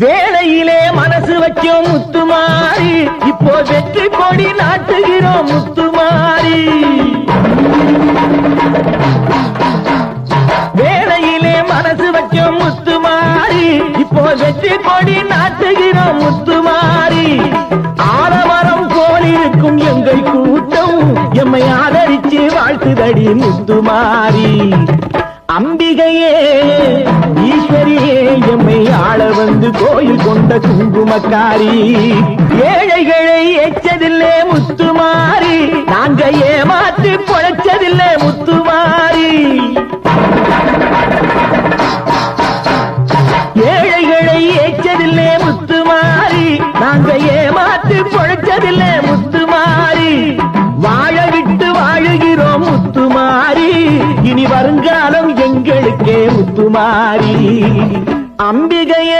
வேளையிலே மனசு வச்சோம் முத்துமாரி, இப்போ வெற்றி கொடி நாட்டுகிறோம் முத்துமாரி. வேளையிலே மனசு வச்சோம் முத்துமாரி, இப்போ வெற்றி கொடி நாட்டுகிறோம் முத்துமாரி. ஆலமரம் போல் இருக்கும் எங்கள் கூட்டம் எம்மை ஆதரிச்சு வாழ்த்துதடி முத்துமாரி. அம்பிகையே ஈஸ்வரியே எம்மை ஆள வந்து கோயில் கொண்ட குங்குமக்காரி. ஏழைகளை எச்சதில்லை முத்துமாரி, நாங்க ஏமாற்றி பொழைச்சதில்லை முத்துமாரி. ஏழைகளை எச்சதில்லை முத்துமாரி, நாங்க ஏமாற்றி பொழைச்சதில்லை முத்துமாரி. வாழ விட்டு வாழுகிறோம் முத்துமாரி, இனி வருங்காலம் எங்களுக்கே முத்துமாரி. அம்பிகையே